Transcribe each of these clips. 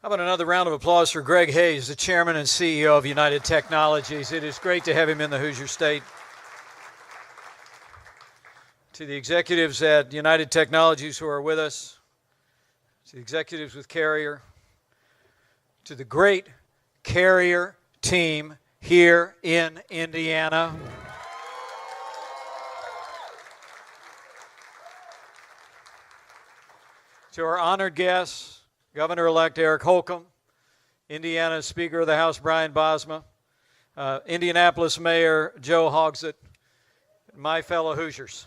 How about another round of applause for Greg Hayes, the Chairman and CEO of United Technologies. It is great to have him in the Hoosier State. To the executives at United Technologies who are with us, to the executives with Carrier, to the great Carrier team here in Indiana. To our honored guests, Governor-elect Eric Holcomb, Indiana Speaker of the House Brian Bosma, Indianapolis Mayor Joe Hogsett, and my fellow Hoosiers.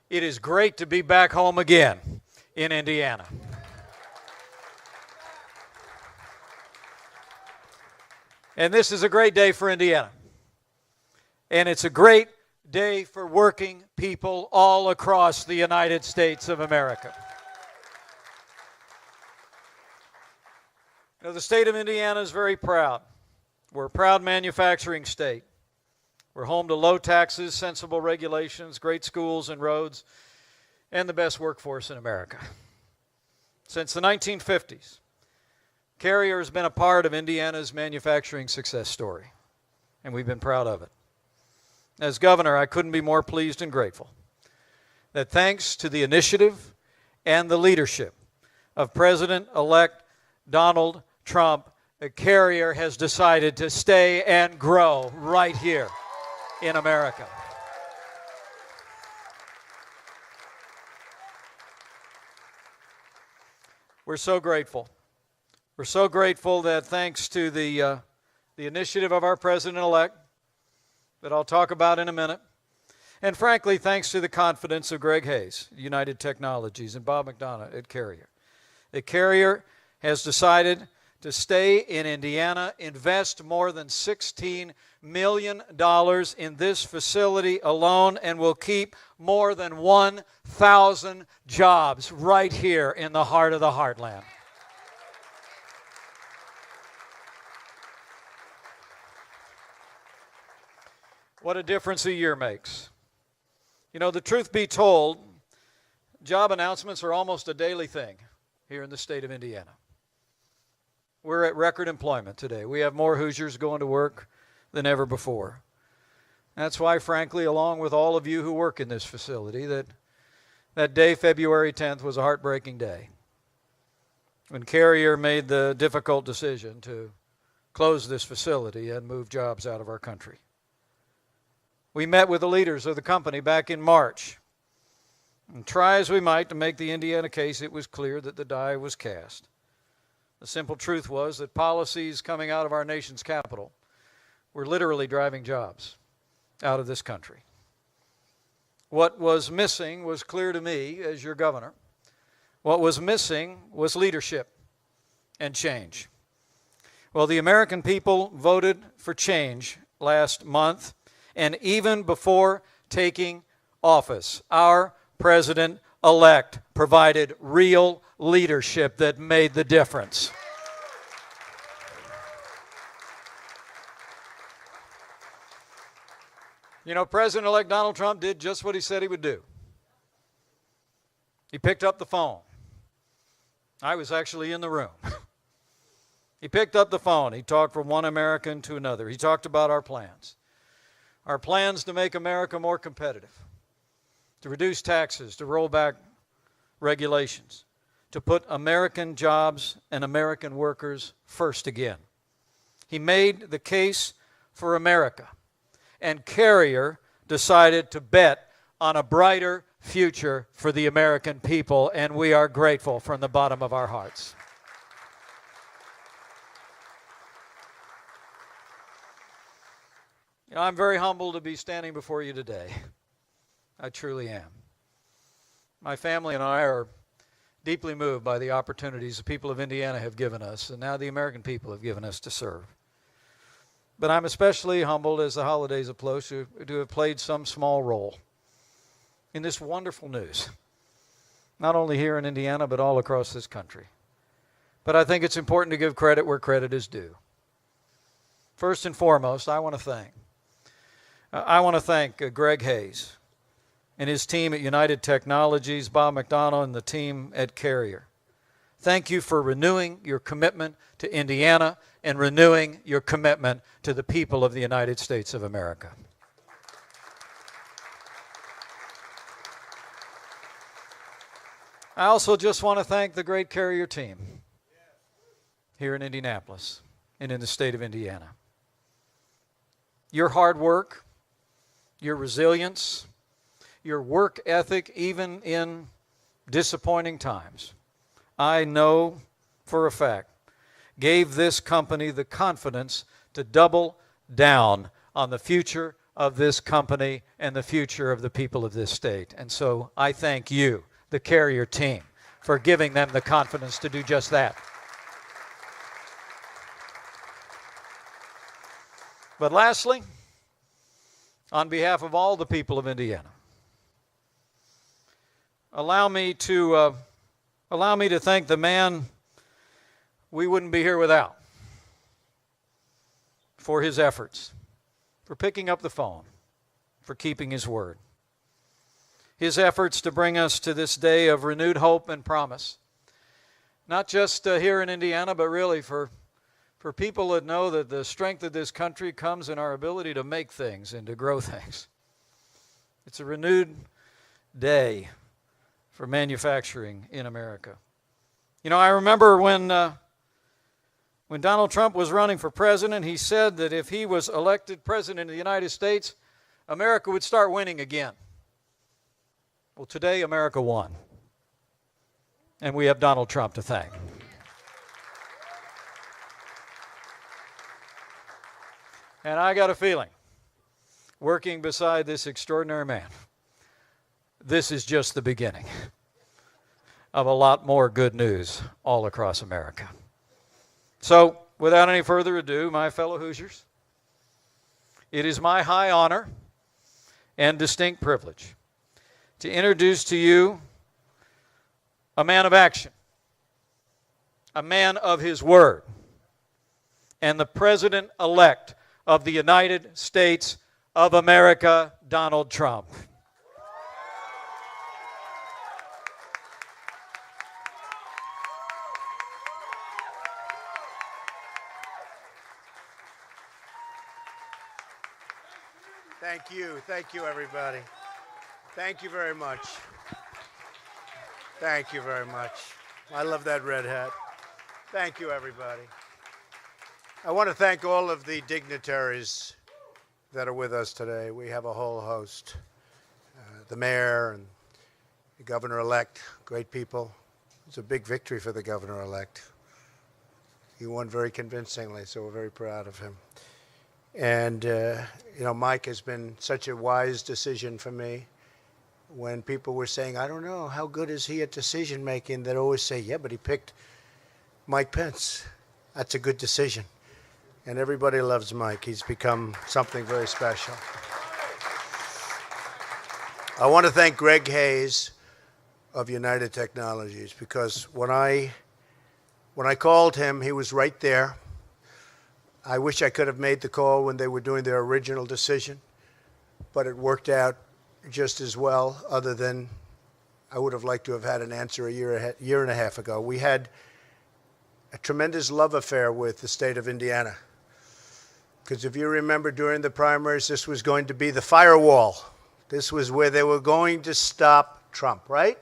It is great to be back home again in Indiana. And this is a great day for Indiana. And it's a great day for working people all across the United States of America. You know, the state of Indiana is very proud. We're a proud manufacturing state. We're home to low taxes, sensible regulations, great schools and roads, and the best workforce in America. Since the 1950s, Carrier has been a part of Indiana's manufacturing success story, and we've been proud of it. As governor, I couldn't be more pleased and grateful that thanks to the initiative and the leadership of President-Elect Donald Trump, the Carrier has decided to stay and grow right here in America. We're so grateful. We're so grateful that thanks to the initiative of our President-elect, that I'll talk about in a minute, and frankly, thanks to the confidence of Greg Hayes, United Technologies, and Bob McDonough at Carrier. The Carrier has decided to stay in Indiana, invest more than $16 million in this facility alone, and will keep more than 1,000 jobs right here in the heart of the heartland. What a difference a year makes. You know, the truth be told, job announcements are almost a daily thing here in the state of Indiana. We're at record employment today. We have more Hoosiers going to work than ever before. That's why, frankly, along with all of you who work in this facility, that day, February 10th, was a heartbreaking day when Carrier made the difficult decision to close this facility and move jobs out of our country. We met with the leaders of the company back in March. And try as we might to make the Indiana case, it was clear that the die was cast. The simple truth was that policies coming out of our nation's capital were literally driving jobs out of this country. What was missing was clear to me as your governor. What was missing was leadership and change. Well, the American people voted for change last month. And even before taking office, our President-elect provided real leadership that made the difference. You know, President-elect Donald Trump did just what he said he would do. He picked up the phone. I was actually in the room. He picked up the phone. He talked from one American to another. He talked about our plans. Our plans to make America more competitive, to reduce taxes, to roll back regulations, to put American jobs and American workers first again. He made the case for America, and Carrier decided to bet on a brighter future for the American people, and we are grateful from the bottom of our hearts. You know, I'm very humbled to be standing before you today. I truly am. My family and I are deeply moved by the opportunities the people of Indiana have given us, and now the American people have given us to serve. But I'm especially humbled as the holidays approach to have played some small role in this wonderful news, not only here in Indiana, but all across this country. But I think it's important to give credit where credit is due. First and foremost, I want to thank Greg Hayes and his team at United Technologies, Bob McDonough, and the team at Carrier Thank you for renewing your commitment to Indiana and renewing your commitment to the people of the United States of America. I also just want to thank the great Carrier team here in Indianapolis and in the state of Indiana. Your hard work, your resilience, your work ethic, even in disappointing times, I know for a fact, gave this company the confidence to double down on the future of this company and the future of the people of this state. And so I thank you, the Carrier team, for giving them the confidence to do just that. But lastly, on behalf of all the people of Indiana, allow me to thank the man we wouldn't be here without for his efforts, for picking up the phone, for keeping his word. His efforts to bring us to this day of renewed hope and promise, not just here in Indiana, but really for people that know that the strength of this country comes in our ability to make things and to grow things. It's a renewed day for manufacturing in America. You know, I remember when Donald Trump was running for president, he said that if he was elected president of the United States, America would start winning again. Well, today America won, and we have Donald Trump to thank. And I got a feeling, working beside this extraordinary man, this is just the beginning of a lot more good news all across America. So, without any further ado, my fellow Hoosiers, it is my high honor and distinct privilege to introduce to you a man of action, a man of his word, and the President-Elect of the United States of America, Donald Trump. Thank you, everybody. Thank you very much. Thank you very much. I love that red hat. Thank you, everybody. I want to thank all of the dignitaries that are with us today. We have a whole host. The mayor and the governor-elect, great people. It's a big victory for the governor-elect. He won very convincingly, so we're very proud of him. And, you know, Mike has been such a wise decision for me. When people were saying, I don't know, how good is he at decision making? They'd always say, yeah, but he picked Mike Pence. That's a good decision. And everybody loves Mike. He's become something very special. I want to thank Greg Hayes of United Technologies, because when I called him, he was right there. I wish I could have made the call when they were doing their original decision, but it worked out just as well, other than I would have liked to have had an answer a year and a half ago. We had a tremendous love affair with the state of Indiana, because if you remember during the primaries, this was going to be the firewall. This was where they were going to stop Trump, right?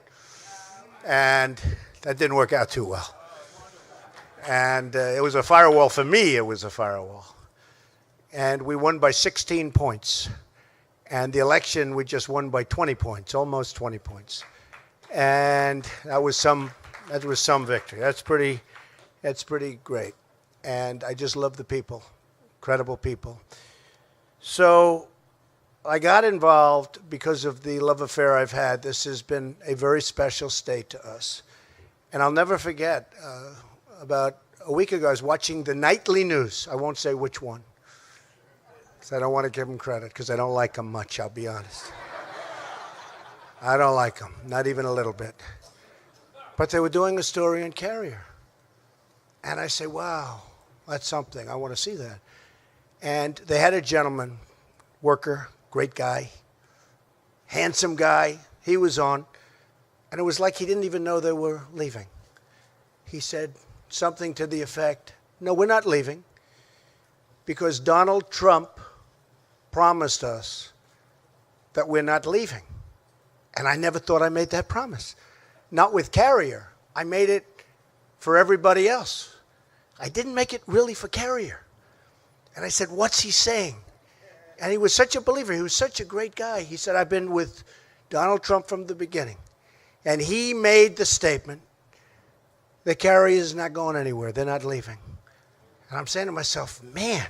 And that didn't work out too well. And it was a firewall for me. It was a firewall. And we won by 16 points. And the election, we just won by 20 points, almost 20 points. And that was some victory. That's pretty great. And I just love the people, incredible people. So I got involved because of the love affair I've had. This has been a very special state to us. And I'll never forget, about a week ago, I was watching the nightly news. I won't say which one, because I don't want to give them credit, because I don't like them much, I'll be honest. I don't like them, not even a little bit. But they were doing a story on Carrier. And I say, wow, that's something. I want to see that. And they had a gentleman, worker, great guy, handsome guy. He was on. And it was like he didn't even know they were leaving. he said something to the effect, no, we're not leaving because Donald Trump promised us that we're not leaving. And I never thought I made that promise. Not with Carrier. I made it for everybody else. I didn't make it really for Carrier. And I said, what's he saying? And he was such a believer. He was such a great guy. He said, I've been with Donald Trump from the beginning. And he made the statement that Carrier is not going anywhere. They're not leaving. And I'm saying to myself, man.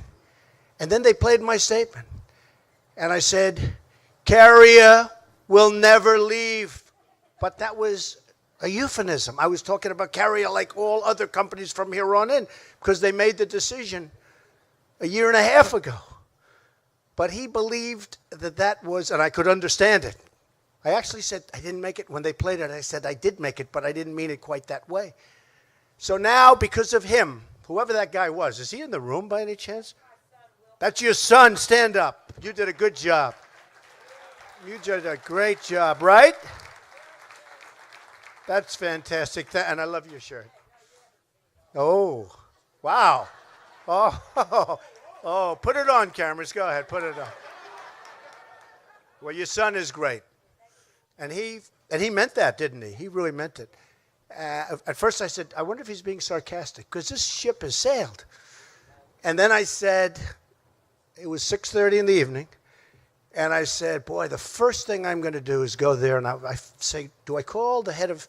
And then they played my statement. And I said, Carrier will never leave. But that was a euphemism. I was talking about Carrier like all other companies from here on in because they made the decision a year and a half ago. But he believed that that was, and I could understand it. I actually said I didn't make it. When they played it, I said I did make it, but I didn't mean it quite that way. So now, because of him, whoever that guy was, is he in the room by any chance? That's your son. Stand up. You did a good job. You did a great job, right? That's fantastic. And I love your shirt. Oh, wow. Oh, put it on, cameras. Go ahead, put it on. Well, your son is great. And he meant that, didn't he? He really meant it. At first I said, I wonder if he's being sarcastic, because this ship has sailed. And then I said, it was 6:30 in the evening, and I said, boy, the first thing I'm going to do is go there, and I say, do I call the head of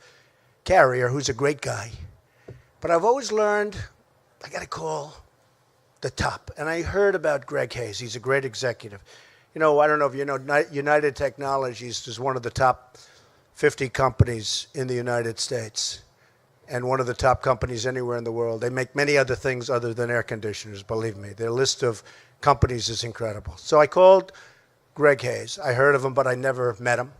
Carrier, who's a great guy? But I've always learned I got to call the top. And I heard about Greg Hayes. He's a great executive. You know, I don't know if you know, United Technologies is one of the top 50 companies in the United States and one of the top companies anywhere in the world. They make many other things other than air conditioners, believe me. Their list of companies is incredible. So I called Greg Hayes. I heard of him, but I never met him.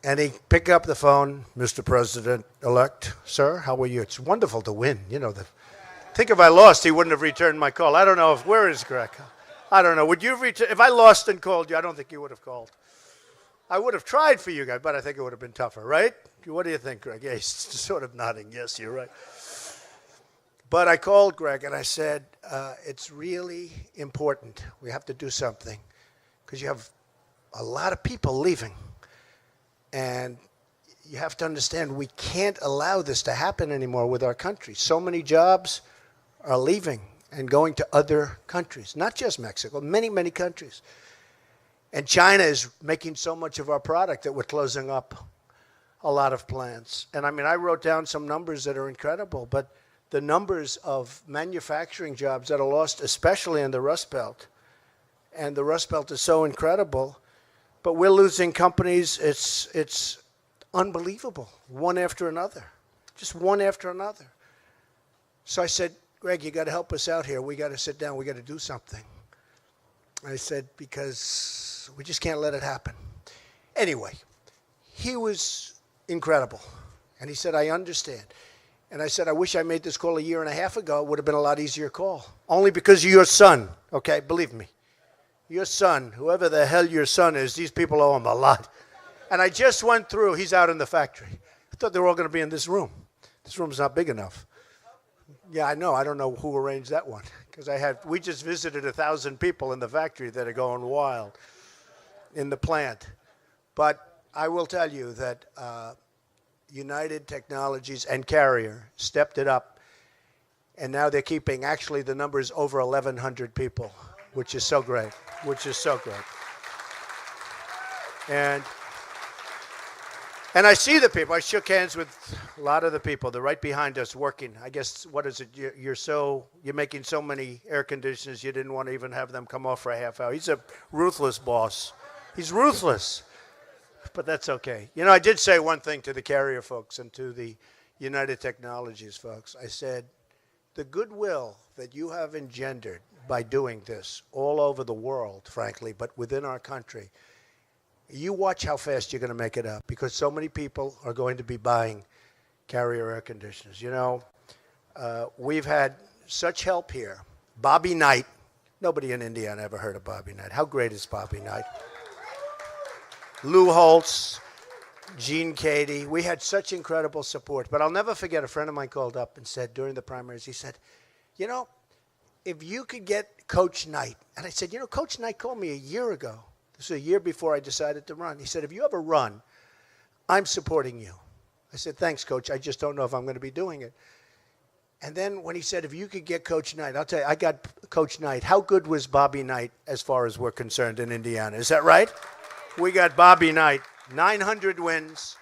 And he picked up the phone, Mr. President-Elect, sir, how are you? It's wonderful to win. You know, think if I lost, he wouldn't have returned my call. I don't know where is Greg? I don't know. Would you return? If I lost and called you, I don't think you would have called. I would have tried for you guys, but I think it would have been tougher, right? What do you think, Greg? Yeah, he's sort of nodding. Yes, you're right. But I called Greg and I said, it's really important. We have to do something because you have a lot of people leaving. And you have to understand we can't allow this to happen anymore with our country. So many jobs are leaving and going to other countries, not just Mexico, many, many countries. And China is making so much of our product that we're closing up a lot of plants. And I mean, I wrote down some numbers that are incredible, but the numbers of manufacturing jobs that are lost, especially in the Rust Belt, and the Rust Belt is so incredible, but we're losing companies. It's unbelievable, one after another, just one after another. So I said, Greg, you got to help us out here. We got to sit down. We got to do something. I said, because we just can't let it happen. Anyway, he was incredible. And he said, I understand. And I said, I wish I made this call a year and a half ago. It would have been a lot easier call. Only because of your son, okay? Believe me. Your son, whoever the hell your son is, these people owe him a lot. And I just went through. He's out in the factory. I thought they were all going to be in this room. This room's not big enough. Yeah, I know. I don't know who arranged that one. Because we just visited 1,000 people in the factory that are going wild in the plant. But I will tell you that United Technologies and Carrier stepped it up. And now they're keeping, actually, the numbers over 1,100 people, which is so great, which is so great. And I see the people. I shook hands with a lot of the people. They're right behind us working. I guess, what is it? You're making so many air conditioners, you didn't want to even have them come off for a half hour. He's a ruthless boss. He's ruthless. But that's okay. You know, I did say one thing to the Carrier folks and to the United Technologies folks. I said, the goodwill that you have engendered by doing this all over the world, frankly, but within our country, you watch how fast you're going to make it up because so many people are going to be buying Carrier air conditioners. You know, we've had such help here. Bobby Knight. Nobody in Indiana ever heard of Bobby Knight. How great is Bobby Knight? Lou Holtz. Gene Cady. We had such incredible support. But I'll never forget, a friend of mine called up and said during the primaries, he said, you know, if you could get Coach Knight. And I said, you know, Coach Knight called me a year ago. This was a year before I decided to run. He said, if you ever run, I'm supporting you. I said, thanks, Coach. I just don't know if I'm going to be doing it. And then when he said, if you could get Coach Knight, I'll tell you, I got Coach Knight. How good was Bobby Knight as far as we're concerned in Indiana? Is that right? We got Bobby Knight. 900 wins,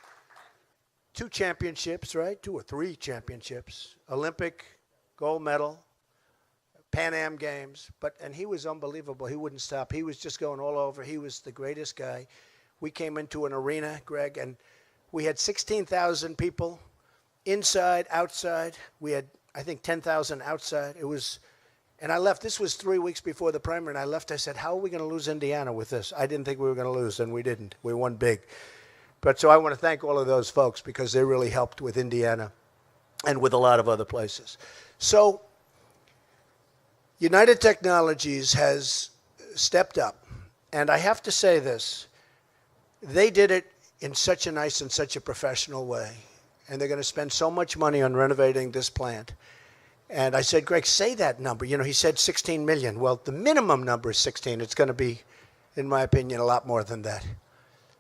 2 championships, right? 2 or 3 championships, Olympic gold medal, Pan Am Games. And he was unbelievable. He wouldn't stop. He was just going all over. He was the greatest guy. We came into an arena, Greg, and we had 16,000 people inside, outside. We had, I think, 10,000 outside. And I left. This was 3 weeks before the primary, and I left. I said, how are we going to lose Indiana with this? I didn't think we were going to lose, and we didn't. We won big. But so I want to thank all of those folks because they really helped with Indiana and with a lot of other places. So United Technologies has stepped up, and I have to say this. They did it in such a nice and such a professional way, and they're going to spend so much money on renovating this plant. And I said, Greg, say that number. You know, he said 16 million. Well, the minimum number is 16. It's going to be, in my opinion, a lot more than that.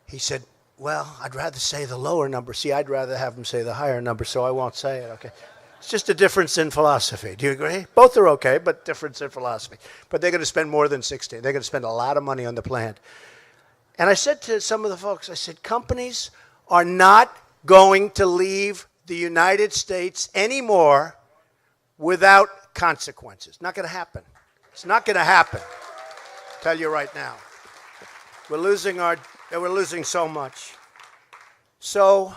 He said, well, I'd rather say the lower number. See, I'd rather have him say the higher number, so I won't say it. Okay. It's just a difference in philosophy. Do you agree? Both are okay, but difference in philosophy. But they're going to spend more than 16. They're going to spend a lot of money on the plant. And I said to some of the folks, I said, companies are not going to leave the United States anymore without consequences. Not going to happen. It's not going to happen. I'll tell you right now. We're losing so much. So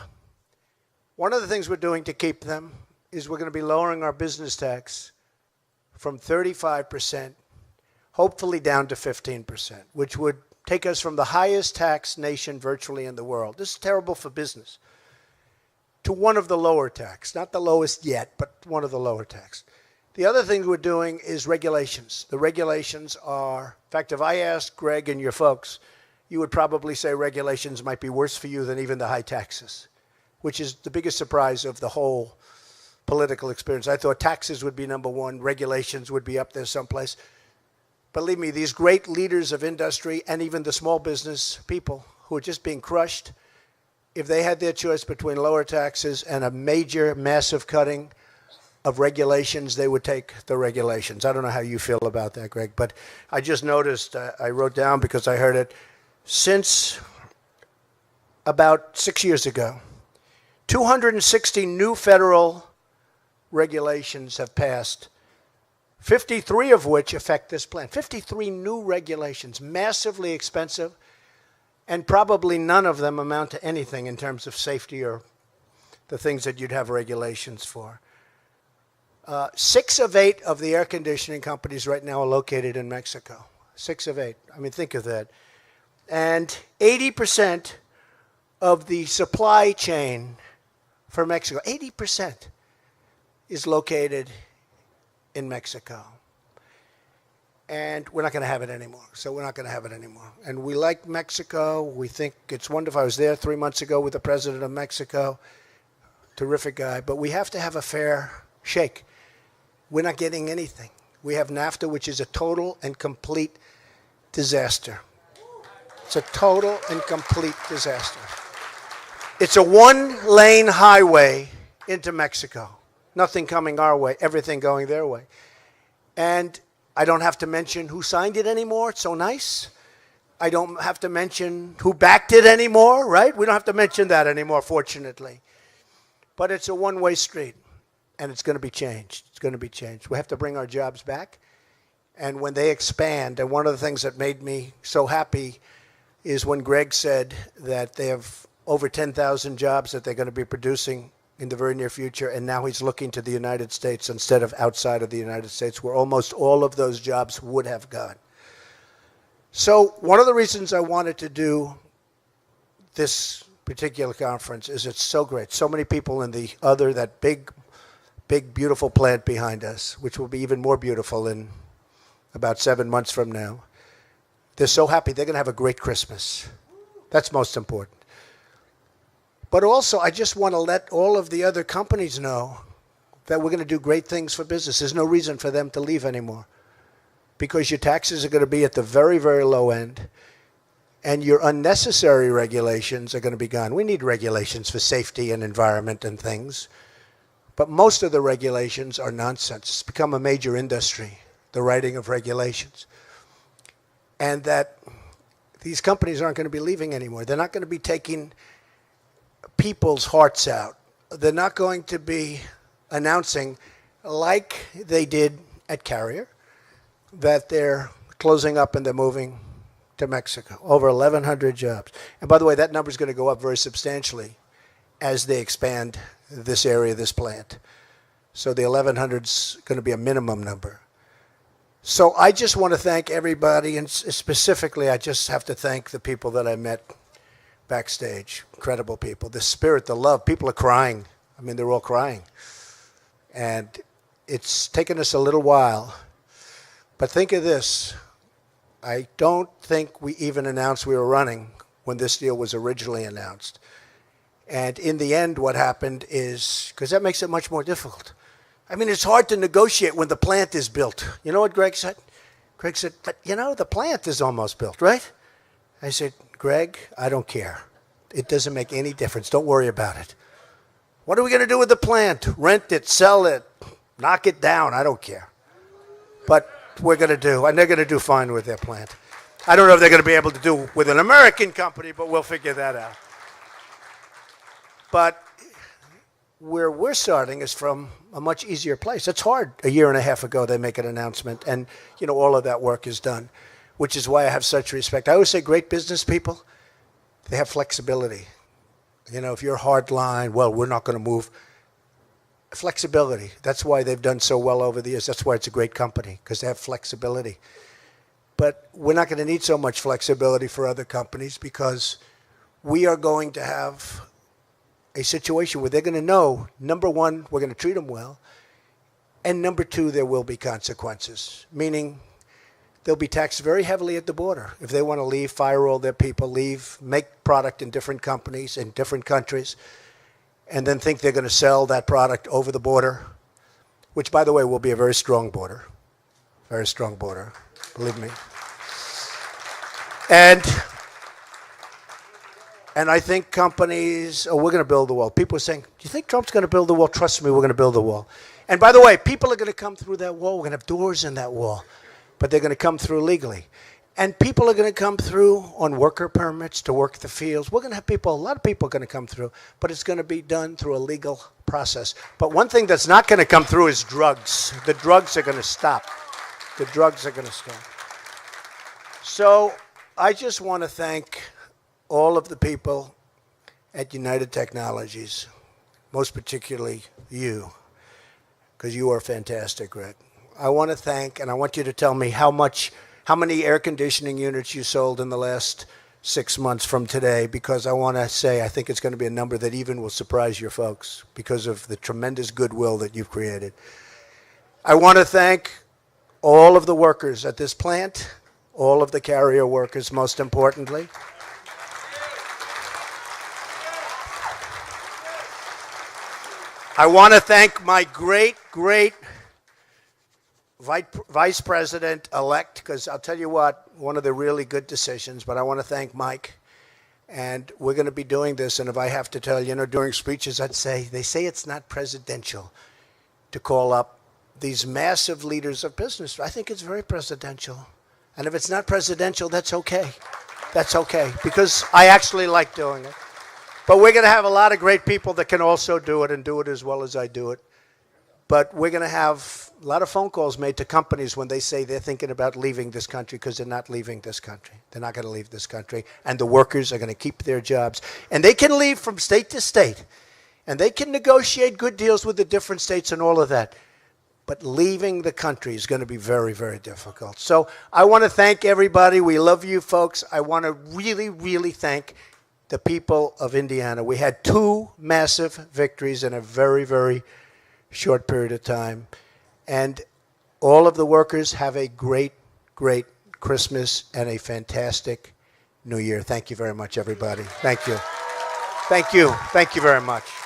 one of the things we're doing to keep them is we're going to be lowering our business tax from 35%, hopefully down to 15%, which would take us from the highest tax nation virtually in the world. This is terrible for business. To one of the lower tax, not the lowest yet, but one of the lower tax. The other thing we're doing is regulations. The regulations are, in fact, if I asked Greg and your folks, you would probably say regulations might be worse for you than even the high taxes, which is the biggest surprise of the whole political experience. I thought taxes would be number one, regulations would be up there someplace. Believe me, these great leaders of industry and even the small business people who are just being crushed, if they had their choice between lower taxes and a major, massive cutting of regulations, they would take the regulations. I don't know how you feel about that, Greg, but I just noticed, I wrote down because I heard it, since about 6 years ago, 260 new federal regulations have passed, 53 of which affect this plant. 53 new regulations, massively expensive, and probably none of them amount to anything in terms of safety or the things that you'd have regulations for. 6 of 8 of the air conditioning companies right now are located in Mexico. 6 of 8. I mean, think of that. And 80% of the supply chain for Mexico, 80% is located in Mexico. And we're not going to have it anymore. So we're not going to have it anymore. And we like Mexico. We think it's wonderful. I was there 3 months ago with the president of Mexico. Terrific guy. But we have to have a fair shake. We're not getting anything. We have NAFTA, which is a total and complete disaster. It's a total and complete disaster. It's a 1-lane highway into Mexico. Nothing coming our way, everything going their way. And I don't have to mention who signed it anymore. It's so nice. I don't have to mention who backed it anymore, right? We don't have to mention that anymore, fortunately. But it's a one-way street, and it's going to be changed. It's going to be changed. We have to bring our jobs back. And when they expand, and one of the things that made me so happy is when Greg said that they have over 10,000 jobs that they're going to be producing in the very near future, and now he's looking to the United States instead of outside of the United States, where almost all of those jobs would have gone. So one of the reasons I wanted to do this particular conference is it's so great. So many people in that big, beautiful plant behind us, which will be even more beautiful in about 7 months from now. They're so happy. They're going to have a great Christmas. That's most important. But also, I just want to let all of the other companies know that we're going to do great things for business. There's no reason for them to leave anymore because your taxes are going to be at the very, very low end, and your unnecessary regulations are going to be gone. We need regulations for safety and environment and things, but most of the regulations are nonsense. It's become a major industry, the writing of regulations, and that these companies aren't going to be leaving anymore. They're not going to be taking people's hearts out. They're not going to be announcing, like they did at Carrier, that they're closing up and they're moving to Mexico. Over 1,100 jobs. And by the way, that number is going to go up very substantially as they expand this area, this plant. So the 1,100 is going to be a minimum number. So I just want to thank everybody, and specifically I just have to thank the people that I met backstage. Incredible people. The spirit, the love. People are crying. I mean, they're all crying. And it's taken us a little while. But think of this. I don't think we even announced we were running when this deal was originally announced. And in the end, what happened is, because that makes it much more difficult. I mean, it's hard to negotiate when the plant is built. You know what Greg said? Greg said, but you know, the plant is almost built, right? I said, Greg, I don't care. It doesn't make any difference. Don't worry about it. What are we going to do with the plant? Rent it, sell it, knock it down. I don't care. But we're going to do, and they're going to do fine with their plant. I don't know if they're going to be able to do with an American company, but we'll figure that out. But where we're starting is from a much easier place. It's hard. A year and a half ago, they make an announcement, and you know all of that work is done, which is why I have such respect. I always say great business people, they have flexibility. You know, if you're hard line, well, we're not going to move. Flexibility. That's why they've done so well over the years. That's why it's a great company, because they have flexibility. But we're not going to need so much flexibility for other companies because we are going to have a situation where they're going to know, number one, we're going to treat them well, and number two, there will be consequences, meaning they'll be taxed very heavily at the border. If they want to leave, fire all their people, leave, make product in different companies in different countries, and then think they're going to sell that product over the border, which, by the way, will be a very strong border. Very strong border, believe me. And I think companies, oh, we're going to build the wall. People are saying, do you think Trump's going to build the wall? Trust me, we're going to build the wall. And by the way, people are going to come through that wall. We're going to have doors in that wall, but they're going to come through legally. And people are going to come through on worker permits to work the fields. We're going to have people, a lot of people are going to come through, but it's going to be done through a legal process. But one thing that's not going to come through is drugs. The drugs are going to stop. The drugs are going to stop. So I just want to thank all of the people at United Technologies, most particularly you, because you are fantastic, Greg. I want to thank, and I want you to tell me how many air conditioning units you sold in the last 6 months from today, because I want to say I think it's going to be a number that even will surprise your folks because of the tremendous goodwill that you've created. I want to thank all of the workers at this plant, all of the Carrier workers, most importantly. I want to thank my great Vice President-Elect, because I'll tell you what, one of the really good decisions, but I want to thank Mike. And we're going to be doing this, and if I have to tell you, during speeches, I'd say, they say it's not presidential to call up these massive leaders of business. I think it's very presidential. And if it's not presidential, that's okay. That's okay, because I actually like doing it. But we're going to have a lot of great people that can also do it and do it as well as I do it. But we're going to have a lot of phone calls made to companies when they say they're thinking about leaving this country, because they're not leaving this country. They're not going to leave this country. And the workers are going to keep their jobs. And they can leave from state to state. And they can negotiate good deals with the different states and all of that. But leaving the country is going to be very, very difficult. So I want to thank everybody. We love you folks. I want to really, really thank the people of Indiana. We had 2 massive victories in a very, very short period of time. And all of the workers have a great, great Christmas and a fantastic New Year. Thank you very much, everybody. Thank you. Thank you. Thank you very much.